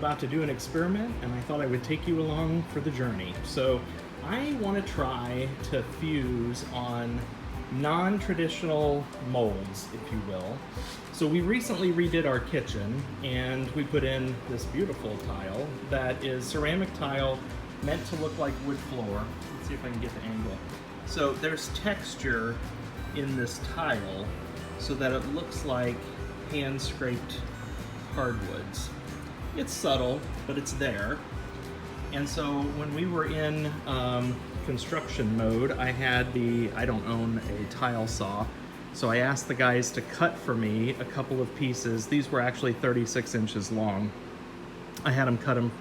about to do an experiment, and I thought I would take you along for the journey. So I want to try to fuse on non-traditional molds, if you will. So we recently redid our kitchen, and we put in this beautiful tile that is ceramic tile meant to look like wood floor. Let's see if I can get the angle. So there's texture in this tile so that it looks like hand-scraped hardwoods. It's subtle, but it's there. And so when we were in construction mode, I don't own a tile saw, so I asked the guys to cut for me a couple of pieces. These were actually 36 inches long. I had them cut them,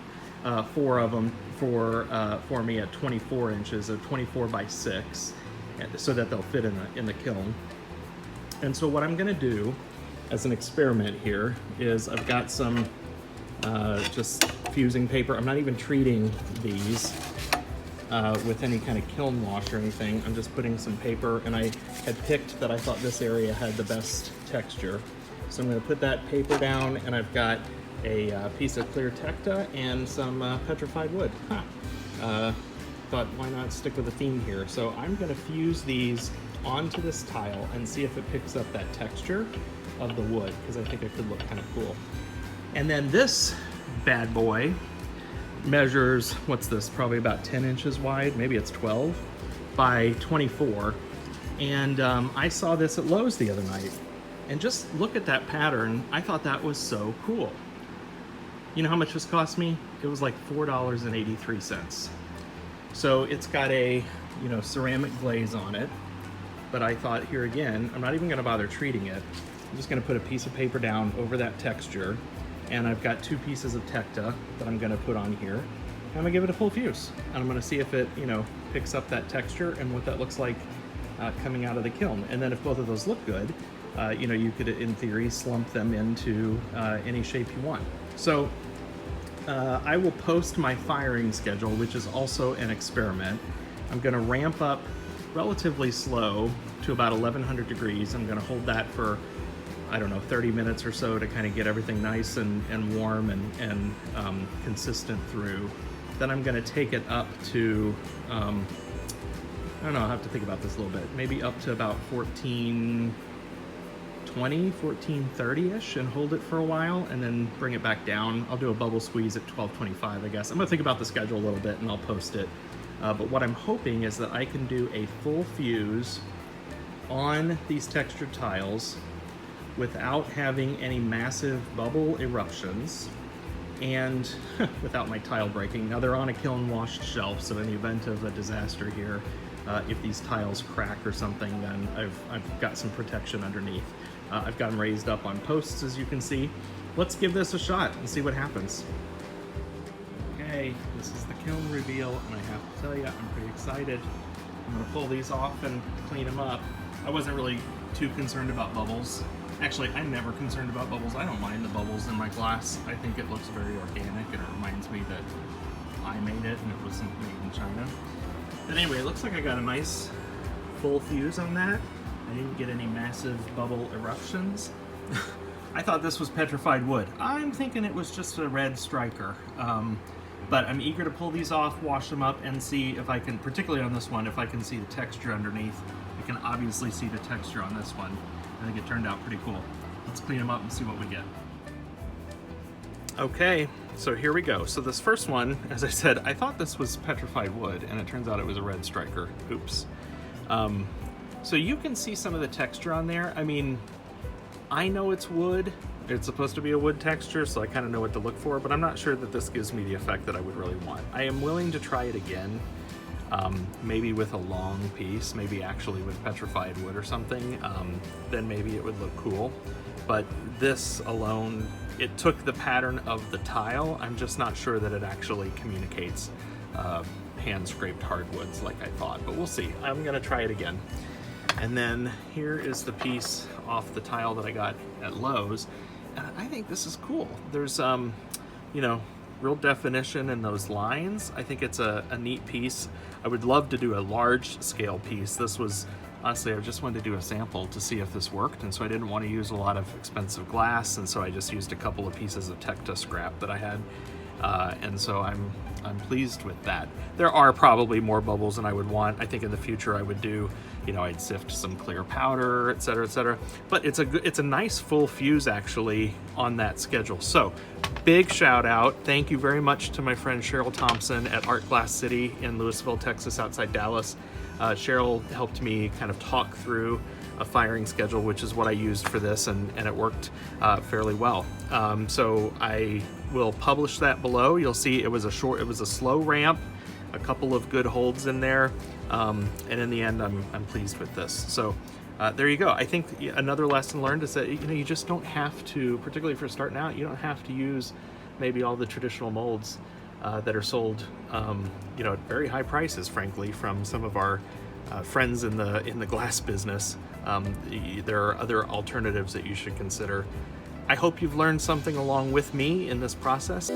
4 of them for me at 24 inches, or 24 by 6, so that they'll fit in the kiln. And so what I'm gonna do as an experiment here is I've got some just fusing paper. I'm not even treating these with any kind of kiln wash or anything. I'm just putting some paper, and I had picked that I thought this area had the best texture. So I'm gonna put that paper down, and I've got a piece of clear Tecta and some petrified wood. Thought, why not stick with a theme here? So I'm gonna fuse these onto this tile and see if it picks up that texture of the wood, because I think it could look kind of cool. And then this bad boy measures, what's this, probably about 10 inches wide, maybe it's 12 by 24. And I saw this at Lowe's the other night, and just look at that pattern. I thought that was so cool. You know how much this cost me? It was like $4.83. So it's got a, ceramic glaze on it, but I thought, here again, I'm not even gonna bother treating it. I'm just gonna put a piece of paper down over that texture, and I've got 2 pieces of Tecta that I'm gonna put on here. I'm gonna give it a full fuse, and I'm gonna see if it, picks up that texture and what that looks like coming out of the kiln. And then if both of those look good, you could, in theory, slump them into any shape you want. So I will post my firing schedule, which is also an experiment. I'm gonna ramp up relatively slow to about 1100 degrees. I'm gonna hold that for, I don't know, 30 minutes or so to kind of get everything nice and warm and consistent through. Then I'm gonna take it up to, I don't know, I'll have to think about this a little bit, maybe up to about 1420, 1430-ish, and hold it for a while, and then bring it back down. I'll do a bubble squeeze at 1225, I guess. I'm gonna think about the schedule a little bit, and I'll post it. But what I'm hoping is that I can do a full fuse on these textured tiles without having any massive bubble eruptions, and without my tile breaking. Now they're on a kiln washed shelf, so in the event of a disaster here, if these tiles crack or something, then I've got some protection underneath. I've got them raised up on posts, as you can see. Let's give this a shot and see what happens. Okay, this is the kiln reveal, and I have to tell you, I'm pretty excited. I'm gonna pull these off and clean them up. I wasn't really too concerned about bubbles. Actually, I'm never concerned about bubbles. I don't mind the bubbles in my glass. I think it looks very organic, and it reminds me that I made it and it wasn't made in China. But anyway, it looks like I got a nice full fuse on that. I didn't get any massive bubble eruptions. I thought this was petrified wood. I'm thinking it was just a red striker. But I'm eager to pull these off, wash them up, and see if I can, particularly on this one, if I can see the texture underneath. You can obviously see the texture on this one. I think it turned out pretty cool. Let's clean them up and see what we get. Okay, so here we go. So this first one, as I said, I thought this was petrified wood, and it turns out it was a red striker. Oops. So you can see some of the texture on there. I mean, I know it's wood. It's supposed to be a wood texture, so I kind of know what to look for, but I'm not sure that this gives me the effect that I would really want. I am willing to try it again, maybe with a long piece, maybe actually with petrified wood or something. Then maybe it would look cool. But this alone, it took the pattern of the tile. I'm just not sure that it actually communicates hand-scraped hardwoods like I thought, but we'll see. I'm gonna try it again. And then here is the piece off the tile that I got at Lowe's. And I think this is cool. There's, real definition in those lines. I think it's a neat piece. I would love to do a large scale piece. This was honestly, I just wanted to do a sample to see if this worked, and so I didn't want to use a lot of expensive glass, and so I just used a couple of pieces of Tecta scrap that I had, and so I'm pleased with that. There are probably more bubbles than I would want. I think in the future I would do, you know, I'd sift some clear powder, etc., etc. But it's a nice full fuse actually on that schedule. So big shout out, thank you very much to my friend Cheryl Thompson at Art Glass City in Louisville, Texas, outside Dallas. Cheryl helped me kind of talk through a firing schedule, which is what I used for this, and it worked fairly well. So I will publish that below. You'll see it was a slow ramp, a couple of good holds in there, and in the end, I'm pleased with this. So there you go. I think another lesson learned is that, you know, you just don't have to, particularly if you're starting out, you don't have to use maybe all the traditional molds that are sold, you know, at very high prices, frankly, from some of our friends in the glass business. There are other alternatives that you should consider. I hope you've learned something along with me in this process.